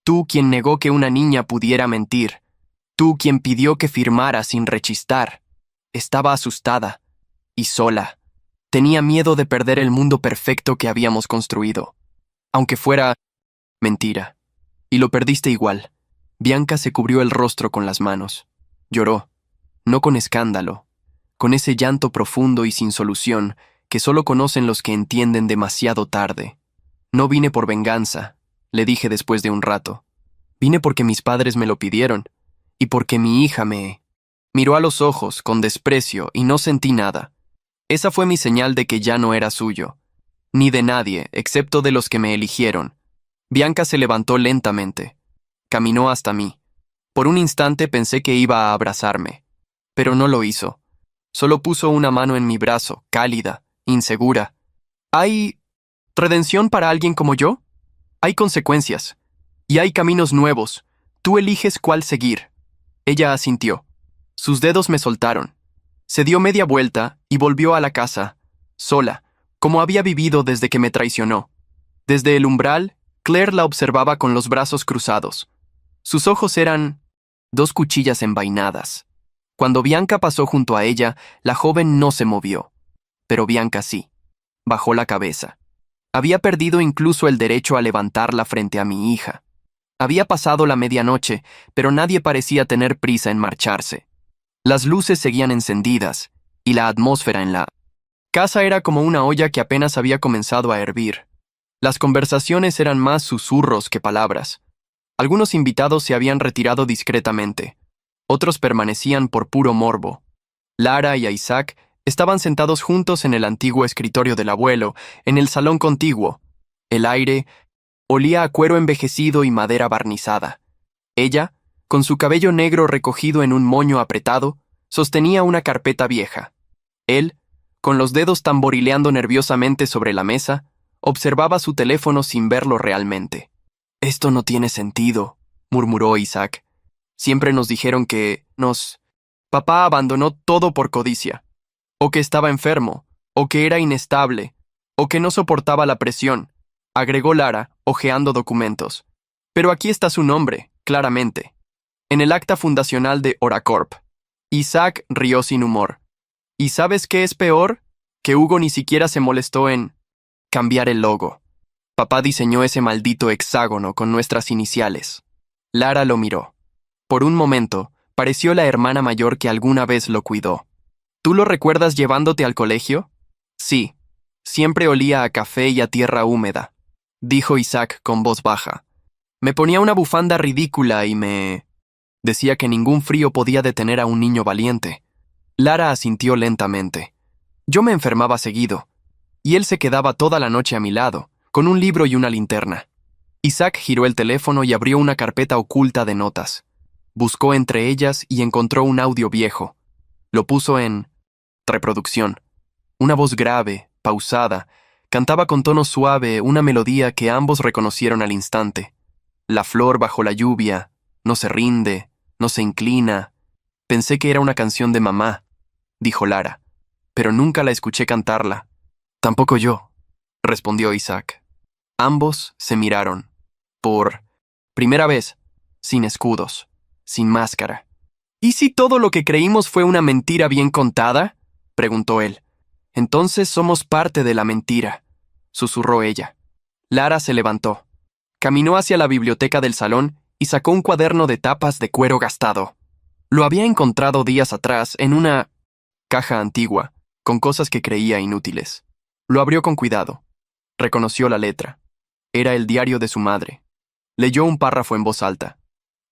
Tú quien negó que una niña pudiera mentir. Tú quien pidió que firmara sin rechistar. Estaba asustada y sola. Tenía miedo de perder el mundo perfecto que habíamos construido. Aunque fuera mentira. Y lo perdiste igual. Bianca se cubrió el rostro con las manos. Lloró, no con escándalo, con ese llanto profundo y sin solución que solo conocen los que entienden demasiado tarde. No vine por venganza, le dije después de un rato. Vine porque mis padres me lo pidieron, y porque mi hija me miró a los ojos con desprecio y no sentí nada. Esa fue mi señal de que ya no era suyo, ni de nadie, excepto de los que me eligieron. Bianca se levantó lentamente. Caminó hasta mí. Por un instante pensé que iba a abrazarme, pero no lo hizo. Solo puso una mano en mi brazo, cálida, insegura. ¿Hay redención para alguien como yo? Hay consecuencias. Y hay caminos nuevos. Tú eliges cuál seguir. Ella asintió. Sus dedos me soltaron. Se dio media vuelta y volvió a la casa, sola, como había vivido desde que me traicionó. Desde el umbral, Claire la observaba con los brazos cruzados. Sus ojos eran 2 cuchillas envainadas. Cuando Bianca pasó junto a ella, la joven no se movió. Pero Bianca sí. Bajó la cabeza. Había perdido incluso el derecho a levantarla frente a mi hija. Había pasado la medianoche, pero nadie parecía tener prisa en marcharse. Las luces seguían encendidas, y la atmósfera en la casa era como una olla que apenas había comenzado a hervir. Las conversaciones eran más susurros que palabras. Algunos invitados se habían retirado discretamente. Otros permanecían por puro morbo. Lara y Isaac estaban sentados juntos en el antiguo escritorio del abuelo, en el salón contiguo. El aire olía a cuero envejecido y madera barnizada. Ella, con su cabello negro recogido en un moño apretado, sostenía una carpeta vieja. Él, con los dedos tamborileando nerviosamente sobre la mesa, observaba su teléfono sin verlo realmente. «Esto no tiene sentido», murmuró Isaac. «Siempre nos dijeron que Papá abandonó todo por codicia. O que estaba enfermo, o que era inestable, o que no soportaba la presión», agregó Lara, hojeando documentos. «Pero aquí está su nombre, claramente. En el acta fundacional de Oracorp». Isaac rió sin humor. «¿Y sabes qué es peor? Que Hugo ni siquiera se molestó en cambiar el logo. Papá diseñó ese maldito hexágono con nuestras iniciales». Lara lo miró. Por un momento, pareció la hermana mayor que alguna vez lo cuidó. «¿Tú lo recuerdas llevándote al colegio?» «Sí. Siempre olía a café y a tierra húmeda», dijo Isaac con voz baja. «Me ponía una bufanda ridícula y me decía que ningún frío podía detener a un niño valiente». Lara asintió lentamente. «Yo me enfermaba seguido, y él se quedaba toda la noche a mi lado, con un libro y una linterna». Isaac giró el teléfono y abrió una carpeta oculta de notas. Buscó entre ellas y encontró un audio viejo. Lo puso en reproducción. Una voz grave, pausada, cantaba con tono suave una melodía que ambos reconocieron al instante. «La flor bajo la lluvia, no se rinde, no se inclina». «Pensé que era una canción de mamá», dijo Lara, «pero nunca la escuché cantarla». «Tampoco yo», respondió Isaac. Ambos se miraron. Por primera vez, sin escudos, sin máscara. «¿Y si todo lo que creímos fue una mentira bien contada?», preguntó él. «Entonces somos parte de la mentira», susurró ella. Lara se levantó. Caminó hacia la biblioteca del salón y sacó un cuaderno de tapas de cuero gastado. Lo había encontrado días atrás en una caja antigua, con cosas que creía inútiles. Lo abrió con cuidado. Reconoció la letra. Era el diario de su madre. Leyó un párrafo en voz alta.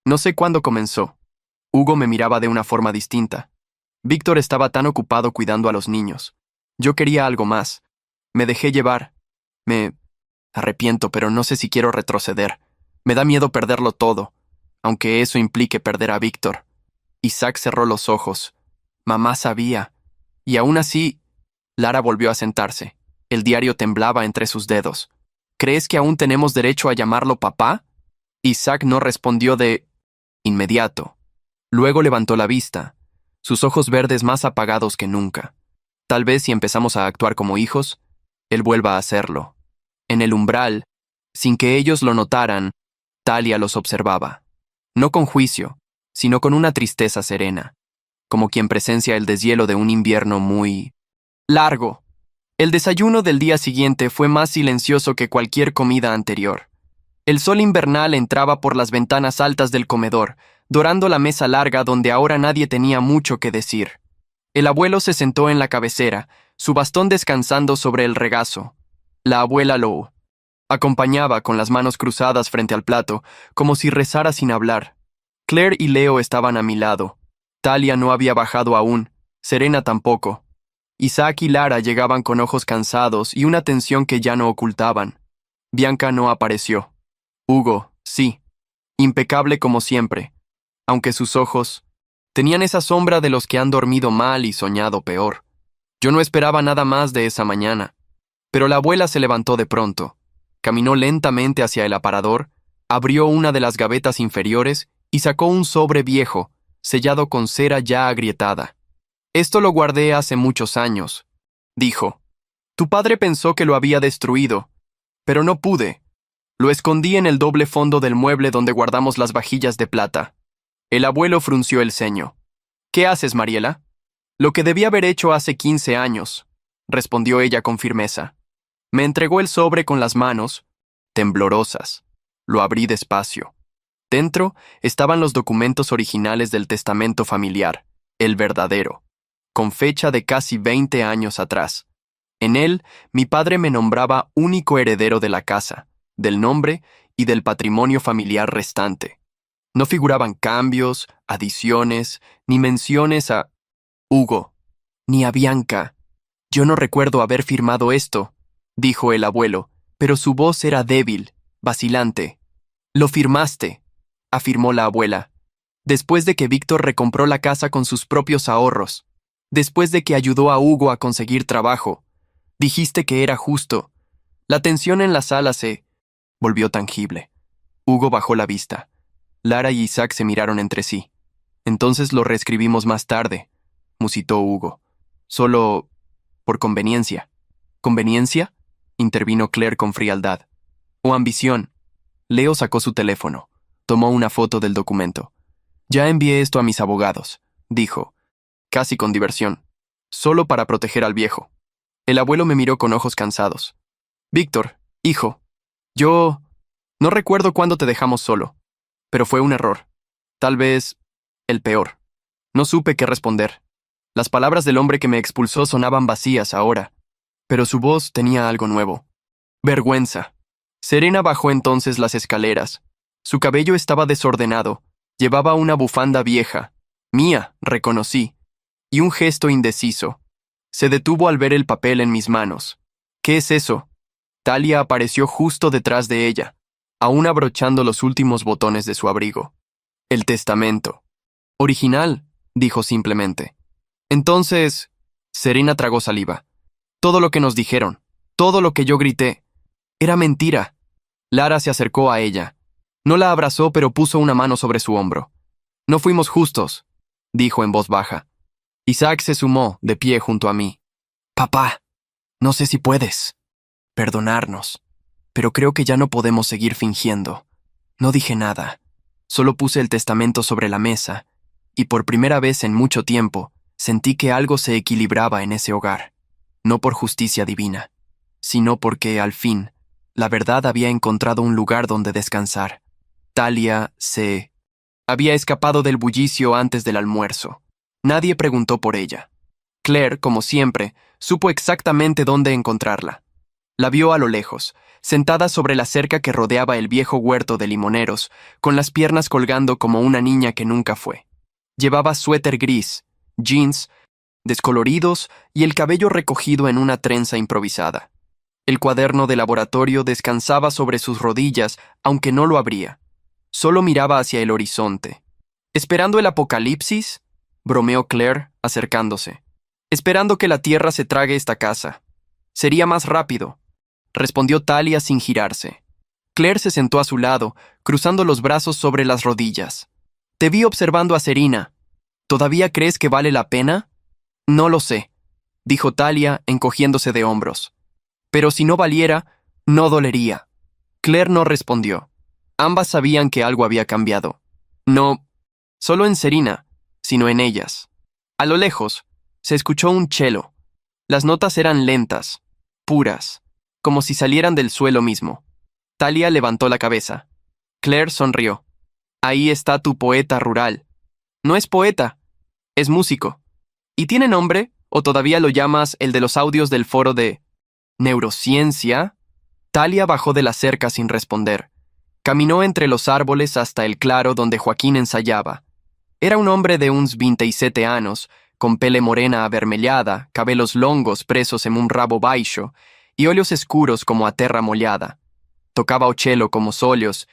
«No sé cuándo comenzó. Hugo me miraba de una forma distinta. Víctor estaba tan ocupado cuidando a los niños. Yo quería algo más. Me dejé llevar. Me arrepiento, pero no sé si quiero retroceder. Me da miedo perderlo todo, aunque eso implique perder a Víctor». Isaac cerró los ojos. Mamá sabía. Y aún así, Lara volvió a sentarse. El diario temblaba entre sus dedos. «¿Crees que aún tenemos derecho a llamarlo papá?». Isaac no respondió de inmediato. Luego levantó la vista, sus ojos verdes más apagados que nunca. Tal vez si empezamos a actuar como hijos, él vuelva a hacerlo. En el umbral, sin que ellos lo notaran, Talia los observaba. No con juicio, sino con una tristeza serena, como quien presencia el deshielo de un invierno muy largo. El desayuno del día siguiente fue más silencioso que cualquier comida anterior. El sol invernal entraba por las ventanas altas del comedor, dorando la mesa larga donde ahora nadie tenía mucho que decir. El abuelo se sentó en la cabecera, su bastón descansando sobre el regazo. La abuela lo acompañaba con las manos cruzadas frente al plato, como si rezara sin hablar. Claire y Leo estaban a mi lado. Talia no había bajado aún, Serena tampoco. Isaac y Lara llegaban con ojos cansados y una tensión que ya no ocultaban. Bianca no apareció. Hugo, sí, impecable como siempre, aunque sus ojos tenían esa sombra de los que han dormido mal y soñado peor. Yo no esperaba nada más de esa mañana, pero la abuela se levantó de pronto, caminó lentamente hacia el aparador, abrió una de las gavetas inferiores y sacó un sobre viejo, sellado con cera ya agrietada. «Esto lo guardé hace muchos años», dijo. «Tu padre pensó que lo había destruido, pero no pude. Lo escondí en el doble fondo del mueble donde guardamos las vajillas de plata». El abuelo frunció el ceño. ¿Qué haces, Mariela? Lo que debí haber hecho hace 15 años, respondió ella con firmeza. Me entregó el sobre con las manos, temblorosas. Lo abrí despacio. Dentro estaban los documentos originales del testamento familiar, el verdadero, con fecha de casi 20 años atrás. En él, mi padre me nombraba único heredero de la casa, del nombre y del patrimonio familiar restante. No figuraban cambios, adiciones, ni menciones a Hugo, ni a Bianca. Yo no recuerdo haber firmado esto, dijo el abuelo, pero su voz era débil, vacilante. Lo firmaste, afirmó la abuela, después de que Víctor recompró la casa con sus propios ahorros, después de que ayudó a Hugo a conseguir trabajo. Dijiste que era justo. La tensión en la sala se volvió tangible. Hugo bajó la vista. Lara y Isaac se miraron entre sí. Entonces lo reescribimos más tarde, musitó Hugo. Solo por conveniencia. ¿Conveniencia? Intervino Claire con frialdad. ¿O ambición? Leo sacó su teléfono. Tomó una foto del documento. Ya envié esto a mis abogados, dijo, casi con diversión. Solo para proteger al viejo. El abuelo me miró con ojos cansados. Víctor, hijo, yo no recuerdo cuándo te dejamos solo, pero fue un error. Tal vez el peor. No supe qué responder. Las palabras del hombre que me expulsó sonaban vacías ahora, pero su voz tenía algo nuevo. Vergüenza. Serena bajó entonces las escaleras. Su cabello estaba desordenado. Llevaba una bufanda vieja. Mía, reconocí. Y un gesto indeciso. Se detuvo al ver el papel en mis manos. ¿Qué es eso? Talia apareció justo detrás de ella, aún abrochando los últimos botones de su abrigo. El testamento. Original, dijo simplemente. Entonces, Serena tragó saliva. Todo lo que nos dijeron, todo lo que yo grité, era mentira. Lara se acercó a ella. No la abrazó, pero puso una mano sobre su hombro. No fuimos justos, dijo en voz baja. Isaac se sumó, de pie junto a mí. Papá, no sé si puedes perdonarnos, pero creo que ya no podemos seguir fingiendo. No dije nada, solo puse el testamento sobre la mesa, y por primera vez en mucho tiempo sentí que algo se equilibraba en ese hogar, no por justicia divina, sino porque, al fin, la verdad había encontrado un lugar donde descansar. Talia se había escapado del bullicio antes del almuerzo. Nadie preguntó por ella. Claire, como siempre, supo exactamente dónde encontrarla. La vio a lo lejos, sentada sobre la cerca que rodeaba el viejo huerto de limoneros, con las piernas colgando como una niña que nunca fue. Llevaba suéter gris, jeans descoloridos y el cabello recogido en una trenza improvisada. El cuaderno de laboratorio descansaba sobre sus rodillas, aunque no lo abría. Solo miraba hacia el horizonte. ¿Esperando el apocalipsis?, bromeó Claire, acercándose. Esperando que la tierra se trague esta casa. Sería más rápido, respondió Talia sin girarse. Claire se sentó a su lado, cruzando los brazos sobre las rodillas. Te vi observando a Serena. ¿Todavía crees que vale la pena? No lo sé, dijo Talia, encogiéndose de hombros. Pero si no valiera, no dolería. Claire no respondió. Ambas sabían que algo había cambiado. No, solo en Serena, sino en ellas. A lo lejos, se escuchó un cello. Las notas eran lentas, puras, como si salieran del suelo mismo. Talia levantó la cabeza. Claire sonrió. Ahí está tu poeta rural. No es poeta, es músico. ¿Y tiene nombre, o todavía lo llamas el de los audios del foro de neurociencia? Talia bajó de la cerca sin responder. Caminó entre los árboles hasta el claro donde Joaquín ensayaba. Era un hombre de uns 27 anos, con pele morena avermellada, cabelos longos presos en un rabo baixo e olhos escuros como a terra molhada. Tocava o cello com os olhos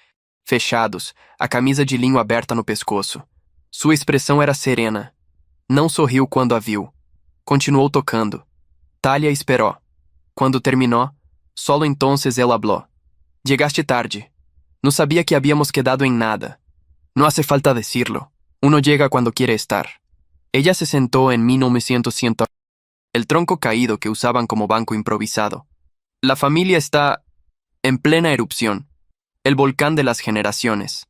fechados, a camisa de linho aberta no pescoço. Sua expressão era serena. Não sorriu quando a viu. Continuou tocando. Talia esperó. Cuando terminó, solo entonces él habló. Llegaste tarde. No sabía que habíamos quedado en nada. No hace falta decirlo. Uno llega cuando quiere estar. Ella se sentó en 1900, el tronco caído que usaban como banco improvisado. La familia está en plena erupción, el volcán de las generaciones.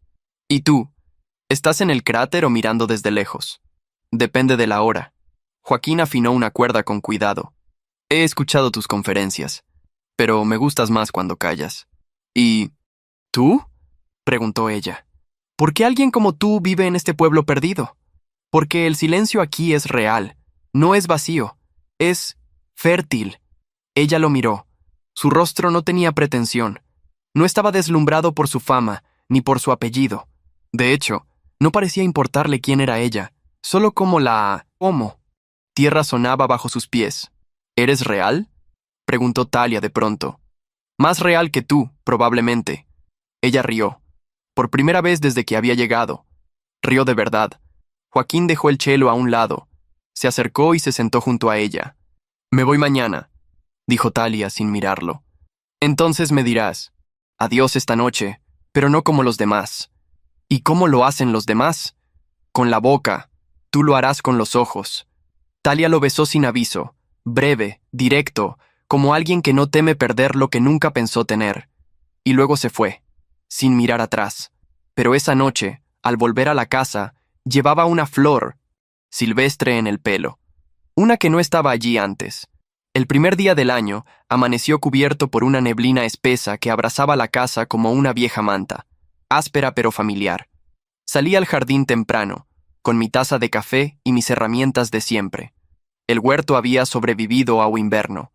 ¿Y tú? ¿Estás en el cráter o mirando desde lejos? Depende de la hora. Joaquín afinó una cuerda con cuidado. He escuchado tus conferencias, pero me gustas más cuando callas. ¿Y tú? Preguntó ella. ¿Por qué alguien como tú vive en este pueblo perdido? Porque el silencio aquí es real, no es vacío, es fértil. Ella lo miró. Su rostro no tenía pretensión. No estaba deslumbrado por su fama, ni por su apellido. De hecho, no parecía importarle quién era ella, solo cómo. Tierra sonaba bajo sus pies. ¿Eres real? Preguntó Talia de pronto. Más real que tú, probablemente. Ella rió. Por primera vez desde que había llegado. Rió de verdad. Joaquín dejó el chelo a un lado. Se acercó y se sentó junto a ella. Me voy mañana, dijo Talia sin mirarlo. Entonces me dirás, adiós esta noche, pero no como los demás. ¿Y cómo lo hacen los demás? Con la boca. Tú lo harás con los ojos. Talia lo besó sin aviso, breve, directo, como alguien que no teme perder lo que nunca pensó tener. Y luego se fue, sin mirar atrás. Pero esa noche, al volver a la casa, llevaba una flor silvestre en el pelo. Una que no estaba allí antes. El primer día del año amaneció cubierto por una neblina espesa que abrazaba la casa como una vieja manta, áspera pero familiar. Salí al jardín temprano, con mi taza de café y mis herramientas de siempre. El huerto había sobrevivido ao inverno.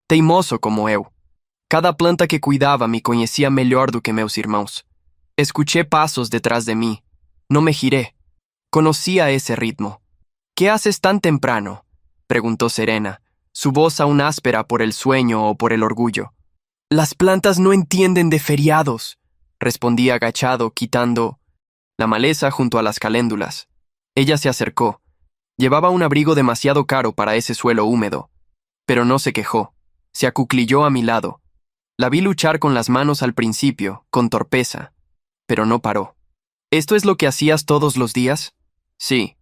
Teimoso como eu. Cada planta que cuidava me conhecia melhor do que meus irmãos. Escuché pasos detrás de mí. No me giré. Conocía ese ritmo. ¿Qué haces tan temprano?, preguntó Serena, su voz aún áspera por el sueño o por el orgullo. Las plantas no entienden de feriados, respondí agachado, quitando la maleza junto a las caléndulas. Ella se acercó. Llevaba un abrigo demasiado caro para ese suelo húmedo, pero no se quejó. Se acuclilló a mi lado. La vi luchar con las manos al principio, con torpeza, pero no paró. ¿Esto es lo que hacías todos los días? Sí.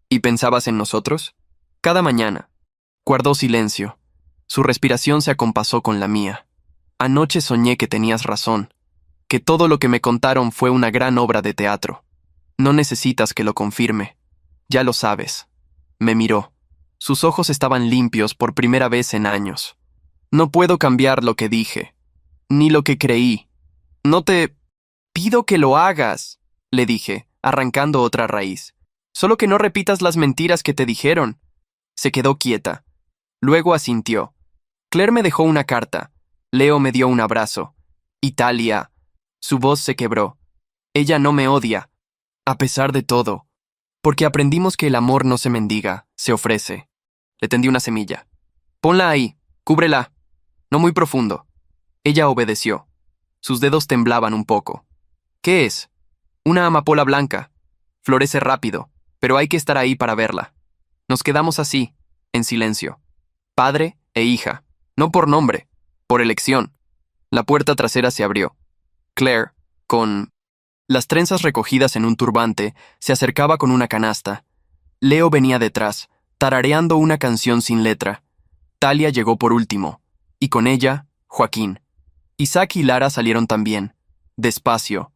¿Y pensabas en nosotros? Cada mañana. Guardó silencio. Su respiración se acompasó con la mía. Anoche soñé que tenías razón, que todo lo que me contaron fue una gran obra de teatro. No necesitas que lo confirme. Ya lo sabes. Me miró. Sus ojos estaban limpios por primera vez en años. No puedo cambiar lo que dije, ni lo que creí. No te pido que lo hagas, le dije, arrancando otra raíz. Solo que no repitas las mentiras que te dijeron. Se quedó quieta. Luego asintió. Claire me dejó una carta. Leo me dio un abrazo. Italia. Su voz se quebró. Ella no me odia, a pesar de todo. Porque aprendimos que el amor no se mendiga, se ofrece. Le tendí una semilla. Ponla ahí, cúbrela. No muy profundo. Ella obedeció. Sus dedos temblaban un poco. ¿Qué es? Una amapola blanca. Florece rápido, pero hay que estar ahí para verla. Nos quedamos así, en silencio. Padre e hija, no por nombre, por elección. La puerta trasera se abrió. Claire, con las trenzas recogidas en un turbante, se acercaba con una canasta. Leo venía detrás, tarareando una canción sin letra. Talia llegó por último, y con ella, Joaquín. Isaac y Lara salieron también, despacio.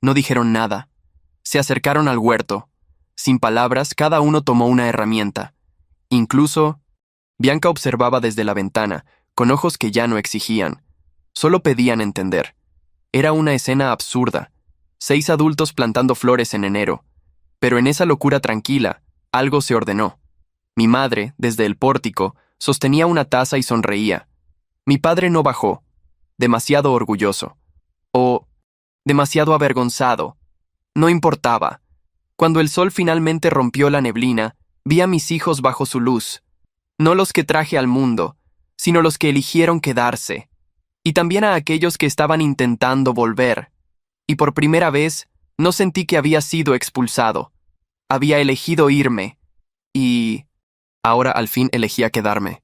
No dijeron nada. Se acercaron al huerto. Sin palabras, cada uno tomó una herramienta. Incluso, Bianca observaba desde la ventana, con ojos que ya no exigían. Solo pedían entender. Era una escena absurda. 6 adultos plantando flores en enero. Pero en esa locura tranquila, algo se ordenó. Mi madre, desde el pórtico, sostenía una taza y sonreía. Mi padre no bajó, demasiado orgulloso. O demasiado avergonzado. No importaba. Cuando el sol finalmente rompió la neblina, vi a mis hijos bajo su luz. No los que traje al mundo, sino los que eligieron quedarse. Y también a aquellos que estaban intentando volver. Y por primera vez, no sentí que había sido expulsado. Había elegido irme. Y ahora al fin elegía quedarme.